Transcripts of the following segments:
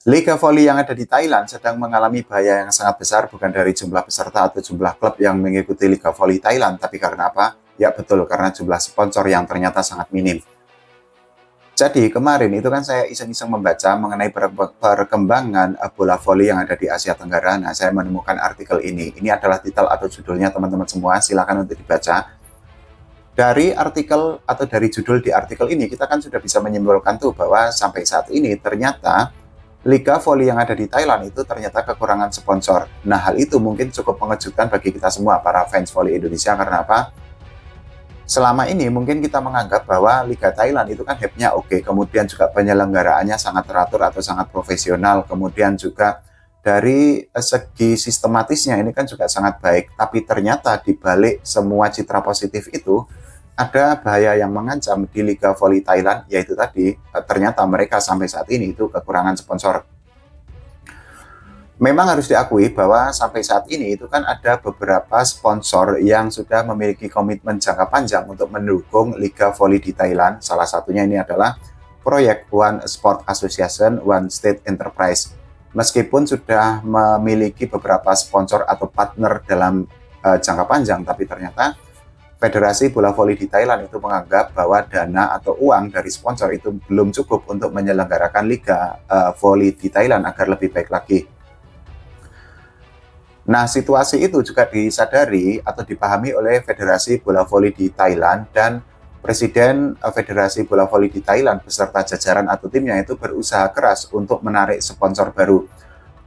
Liga voli yang ada di Thailand sedang mengalami bahaya yang sangat besar, bukan dari jumlah peserta atau jumlah klub yang mengikuti Liga voli Thailand, tapi karena apa? Ya betul, karena jumlah sponsor yang ternyata sangat minim. Jadi kemarin itu kan saya iseng-iseng membaca mengenai perkembangan bola voli yang ada di Asia Tenggara. Nah, saya menemukan artikel ini. Ini adalah titel atau judulnya teman-teman semua, silakan untuk dibaca. Dari artikel atau dari judul di artikel ini, kita kan sudah bisa menyimpulkan tuh bahwa sampai saat ini ternyata Liga voli yang ada di Thailand itu ternyata kekurangan sponsor. Nah, hal itu mungkin cukup mengejutkan bagi kita semua, para fans voli Indonesia, karena apa? Selama ini mungkin kita menganggap bahwa Liga Thailand itu kan hype-nya oke, kemudian juga penyelenggaraannya sangat teratur atau sangat profesional, kemudian juga dari segi sistematisnya ini kan juga sangat baik, tapi ternyata di balik semua citra positif itu ada bahaya yang mengancam di Liga Voli Thailand, yaitu tadi ternyata mereka sampai saat ini itu kekurangan sponsor. Memang harus diakui bahwa sampai saat ini itu kan ada beberapa sponsor yang sudah memiliki komitmen jangka panjang untuk mendukung Liga Voli di Thailand. Salah satunya ini adalah proyek One Sport Association, One State Enterprise. Meskipun sudah memiliki beberapa sponsor atau partner dalam jangka panjang, tapi ternyata Federasi Bola Voli di Thailand itu menganggap bahwa dana atau uang dari sponsor itu belum cukup untuk menyelenggarakan Liga Voli di Thailand agar lebih baik lagi. Nah, situasi itu juga disadari atau dipahami oleh Federasi Bola Voli di Thailand, dan Presiden Federasi Bola Voli di Thailand beserta jajaran atau timnya itu berusaha keras untuk menarik sponsor baru.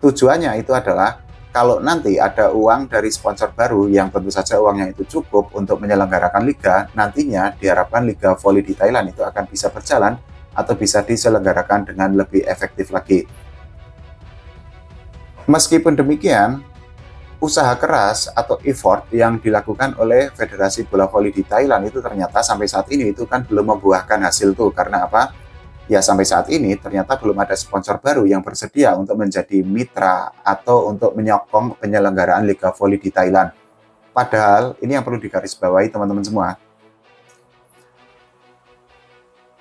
Tujuannya itu adalah kalau nanti ada uang dari sponsor baru yang tentu saja uangnya itu cukup untuk menyelenggarakan liga, nantinya diharapkan Liga Voli di Thailand itu akan bisa berjalan atau bisa diselenggarakan dengan lebih efektif lagi. Meskipun demikian, usaha keras atau effort yang dilakukan oleh Federasi Bola Voli di Thailand itu ternyata sampai saat ini itu kan belum membuahkan hasil tuh. Karena apa? Ya sampai saat ini ternyata belum ada sponsor baru yang bersedia untuk menjadi mitra atau untuk menyokong penyelenggaraan Liga Voli di Thailand. Padahal ini yang perlu digarisbawahi teman-teman semua.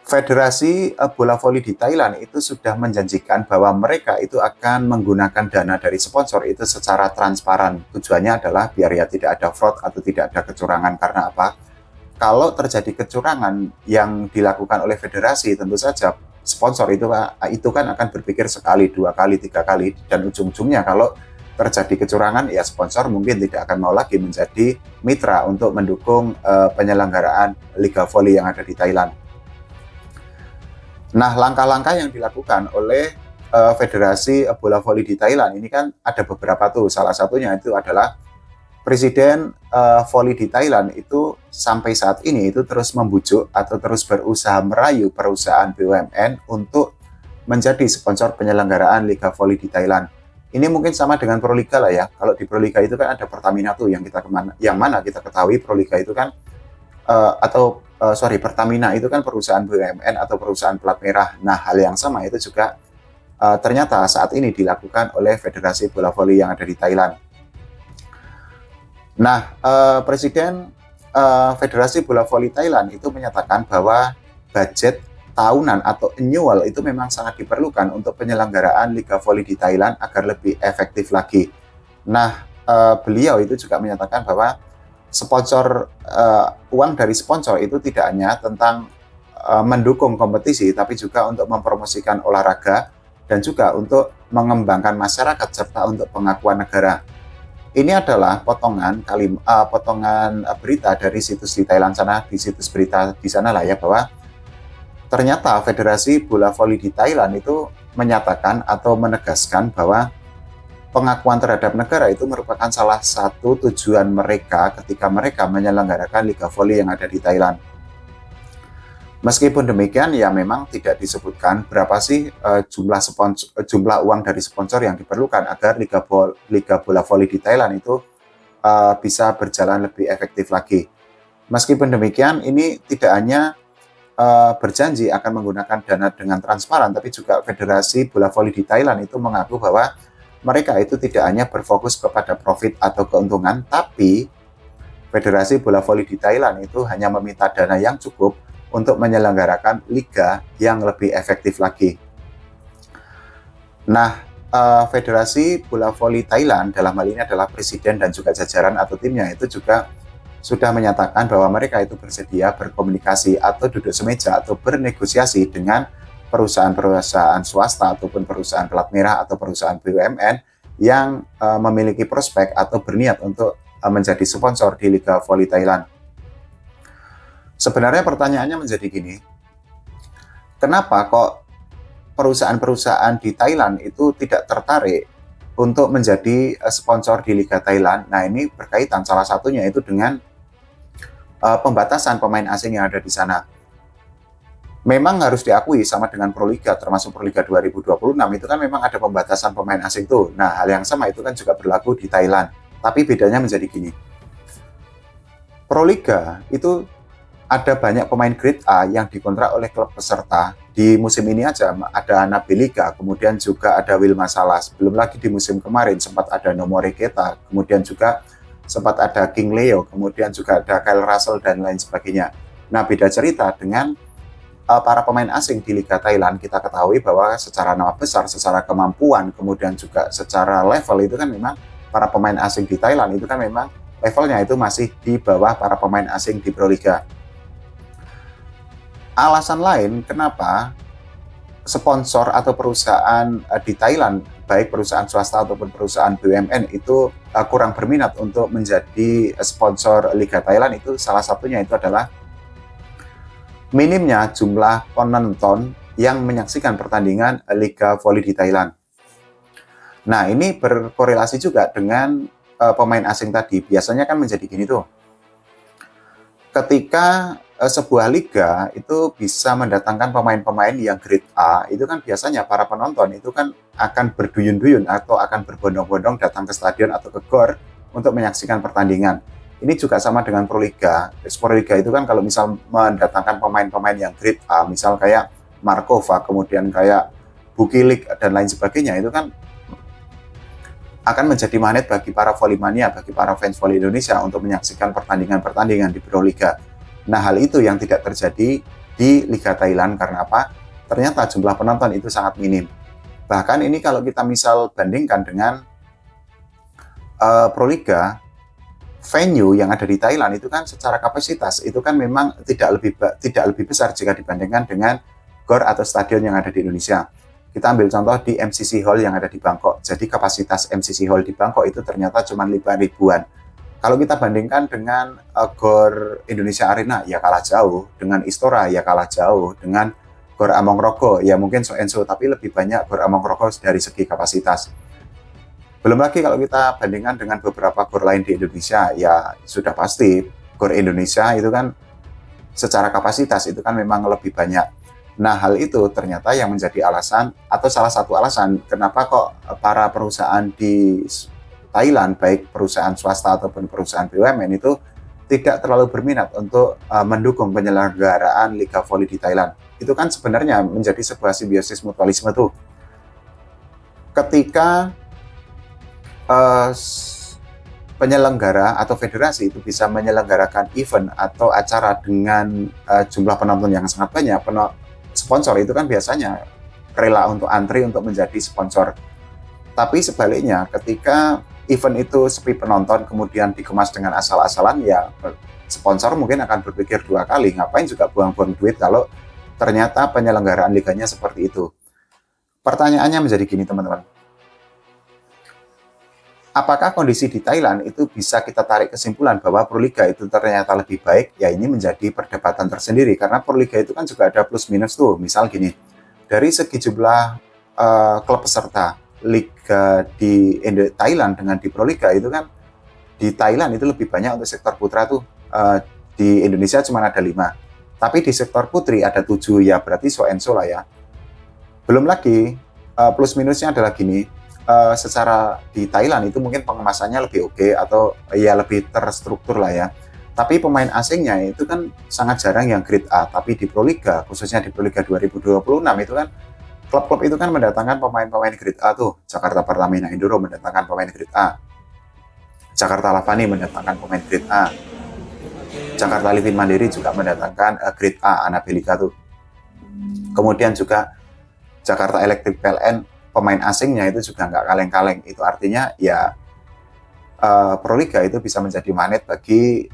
Federasi Bola Voli di Thailand itu sudah menjanjikan bahwa mereka itu akan menggunakan dana dari sponsor itu secara transparan. Tujuannya adalah biar ya tidak ada fraud atau tidak ada kecurangan. Karena apa? Kalau terjadi kecurangan yang dilakukan oleh federasi, tentu saja sponsor itu kan akan berpikir sekali, dua kali, tiga kali, dan ujung-ujungnya kalau terjadi kecurangan, ya sponsor mungkin tidak akan mau lagi menjadi mitra untuk mendukung penyelenggaraan Liga Voli yang ada di Thailand. Nah, langkah-langkah yang dilakukan oleh Federasi Bola Voli di Thailand ini kan ada beberapa tuh. Salah satunya itu adalah Presiden Voli di Thailand itu sampai saat ini itu terus membujuk atau terus berusaha merayu perusahaan BUMN untuk menjadi sponsor penyelenggaraan Liga Voli di Thailand. Ini mungkin sama dengan Proliga lah ya. Kalau di Proliga itu kan ada Pertamina tuh yang mana kita ketahui Proliga itu kan Pertamina itu kan perusahaan BUMN atau perusahaan plat merah. Nah, hal yang sama itu juga ternyata saat ini dilakukan oleh Federasi Bola Voli yang ada di Thailand. Nah, Presiden Federasi Bola Voli Thailand itu menyatakan bahwa budget tahunan atau annual itu memang sangat diperlukan untuk penyelenggaraan Liga Voli di Thailand agar lebih efektif lagi. Nah, beliau itu juga menyatakan bahwa uang dari sponsor itu tidak hanya tentang mendukung kompetisi, tapi juga untuk mempromosikan olahraga dan juga untuk mengembangkan masyarakat serta untuk pengakuan negara. Ini adalah potongan berita dari situs di Thailand sana, di situs berita di sana lah ya, bahwa ternyata Federasi Bola Voli di Thailand itu menyatakan atau menegaskan bahwa pengakuan terhadap negara itu merupakan salah satu tujuan mereka ketika mereka menyelenggarakan Liga Voli yang ada di Thailand. Meskipun demikian, ya memang tidak disebutkan berapa sih jumlah uang dari sponsor yang diperlukan agar Liga Bola Voli di Thailand itu bisa berjalan lebih efektif lagi. Meskipun demikian, ini tidak hanya berjanji akan menggunakan dana dengan transparan, tapi juga Federasi Bola Voli di Thailand itu mengaku bahwa mereka itu tidak hanya berfokus kepada profit atau keuntungan, tapi Federasi Bola Voli di Thailand itu hanya meminta dana yang cukup untuk menyelenggarakan liga yang lebih efektif lagi. Nah, Federasi Bola Voli Thailand dalam hal ini adalah presiden dan juga jajaran atau timnya itu juga sudah menyatakan bahwa mereka itu bersedia berkomunikasi atau duduk semeja atau bernegosiasi dengan perusahaan-perusahaan swasta ataupun perusahaan pelat merah atau perusahaan BUMN yang memiliki prospek atau berniat untuk menjadi sponsor di Liga Voli Thailand. Sebenarnya pertanyaannya menjadi gini, kenapa kok perusahaan-perusahaan di Thailand itu tidak tertarik untuk menjadi sponsor di Liga Thailand? Nah, ini berkaitan salah satunya itu dengan pembatasan pemain asing yang ada di sana. Memang harus diakui sama dengan Proliga, termasuk Proliga 2026 itu kan memang ada pembatasan pemain asing tuh. Nah, hal yang sama itu kan juga berlaku di Thailand. Tapi bedanya menjadi gini. Proliga itu ada banyak pemain grade A yang dikontrak oleh klub peserta. Di musim ini aja ada Nabiliga, kemudian juga ada Wilma Salas. Belum lagi di musim kemarin sempat ada Nomore Keta, kemudian juga sempat ada King Leo, kemudian juga ada Kyle Russell dan lain sebagainya. Nah, beda cerita dengan para pemain asing di Liga Thailand. Kita ketahui bahwa secara nama besar, secara kemampuan, kemudian juga secara level itu kan memang para pemain asing di Thailand itu kan memang levelnya itu masih di bawah para pemain asing di Proliga. Alasan lain kenapa sponsor atau perusahaan di Thailand, baik perusahaan swasta ataupun perusahaan BUMN itu kurang berminat untuk menjadi sponsor Liga Thailand, itu salah satunya itu adalah minimnya jumlah penonton yang menyaksikan pertandingan Liga Voli di Thailand. Nah, ini berkorelasi juga dengan pemain asing tadi. Biasanya kan menjadi gini tuh, ketika sebuah liga itu bisa mendatangkan pemain-pemain yang grade A, itu kan biasanya para penonton itu kan akan berduyun-duyun atau akan berbondong-bondong datang ke stadion atau ke GOR untuk menyaksikan pertandingan. Ini juga sama dengan Proliga. Proliga itu kan kalau misal mendatangkan pemain-pemain yang grade A, misal kayak Markova, kemudian kayak Bukilik dan lain sebagainya, itu kan akan menjadi magnet bagi para volley-mania, bagi para fans volley Indonesia untuk menyaksikan pertandingan-pertandingan di Proliga. Nah, hal itu yang tidak terjadi di Liga Thailand. Karena apa? Ternyata jumlah penonton itu sangat minim. Bahkan ini kalau kita misal bandingkan dengan Proliga, venue yang ada di Thailand itu kan secara kapasitas itu kan memang tidak lebih besar jika dibandingkan dengan GOR atau stadion yang ada di Indonesia. Kita ambil contoh di MCC Hall yang ada di Bangkok. Jadi kapasitas MCC Hall di Bangkok itu ternyata cuma 5.000-an. Kalau kita bandingkan dengan GOR Indonesia Arena, ya kalah jauh. Dengan Istora, ya kalah jauh. Dengan GOR Among Rogo, ya mungkin so-and-so, tapi lebih banyak GOR Among Rogo dari segi kapasitas. Belum lagi kalau kita bandingkan dengan beberapa GOR lain di Indonesia, ya sudah pasti GOR Indonesia itu kan secara kapasitas itu kan memang lebih banyak. Nah, hal itu ternyata yang menjadi alasan atau salah satu alasan kenapa kok para perusahaan di Thailand, baik perusahaan swasta ataupun perusahaan BUMN itu tidak terlalu berminat untuk mendukung penyelenggaraan Liga Voli di Thailand. Itu kan sebenarnya menjadi sebuah simbiosis mutualisme tuh. Ketika penyelenggara atau federasi itu bisa menyelenggarakan event atau acara dengan jumlah penonton yang sangat banyak, sponsor itu kan biasanya rela untuk antri untuk menjadi sponsor. Tapi sebaliknya, ketika event itu sepi penonton kemudian dikemas dengan asal-asalan, ya sponsor mungkin akan berpikir dua kali, ngapain juga buang-buang duit kalau ternyata penyelenggaraan liganya seperti itu. Pertanyaannya menjadi gini teman-teman, apakah kondisi di Thailand itu bisa kita tarik kesimpulan bahwa Proliga itu ternyata lebih baik? Ya, ini menjadi perdebatan tersendiri, karena Proliga itu kan juga ada plus minus tuh. Misal gini, dari segi jumlah klub peserta Liga di Thailand dengan di Proliga itu kan, di Thailand itu lebih banyak untuk sektor putra tuh, di Indonesia cuma ada 5, tapi di sektor putri ada 7, ya berarti so-and-so lah ya. Belum lagi plus minusnya adalah gini, secara di Thailand itu mungkin pengemasannya lebih oke atau ya lebih terstruktur lah ya, tapi pemain asingnya itu kan sangat jarang yang grade A. Tapi di Proliga, khususnya di Proliga 2026 itu kan klub-klub itu kan mendatangkan pemain-pemain grade A tuh. Jakarta Pertamina Enduro mendatangkan pemain grade A. Jakarta Lavani mendatangkan pemain grade A. Jakarta Livin Mandiri juga mendatangkan grade A, Anabilika tuh. Kemudian juga Jakarta Electric PLN pemain asingnya itu juga nggak kaleng-kaleng. Itu artinya ya Proliga itu bisa menjadi magnet bagi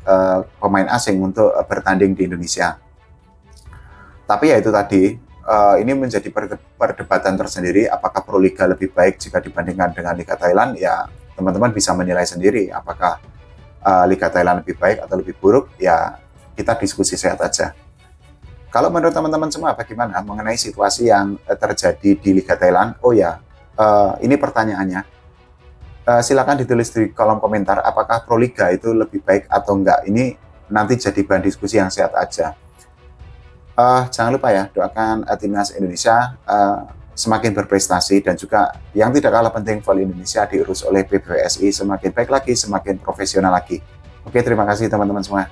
pemain asing untuk bertanding di Indonesia. Tapi ya itu tadi, ini menjadi perdebatan tersendiri, apakah Proliga lebih baik jika dibandingkan dengan Liga Thailand. Ya teman-teman bisa menilai sendiri apakah Liga Thailand lebih baik atau lebih buruk. Ya kita diskusi sehat aja. Kalau menurut teman-teman semua bagaimana mengenai situasi yang terjadi di Liga Thailand? Oh ya, ini pertanyaannya. Silakan ditulis di kolom komentar apakah Proliga itu lebih baik atau enggak. Ini nanti jadi bahan diskusi yang sehat aja. Jangan lupa ya, doakan timnas Indonesia semakin berprestasi, dan juga yang tidak kalah penting, voli Indonesia diurus oleh PBVSI semakin baik lagi, semakin profesional lagi. Oke, terima kasih teman-teman semua.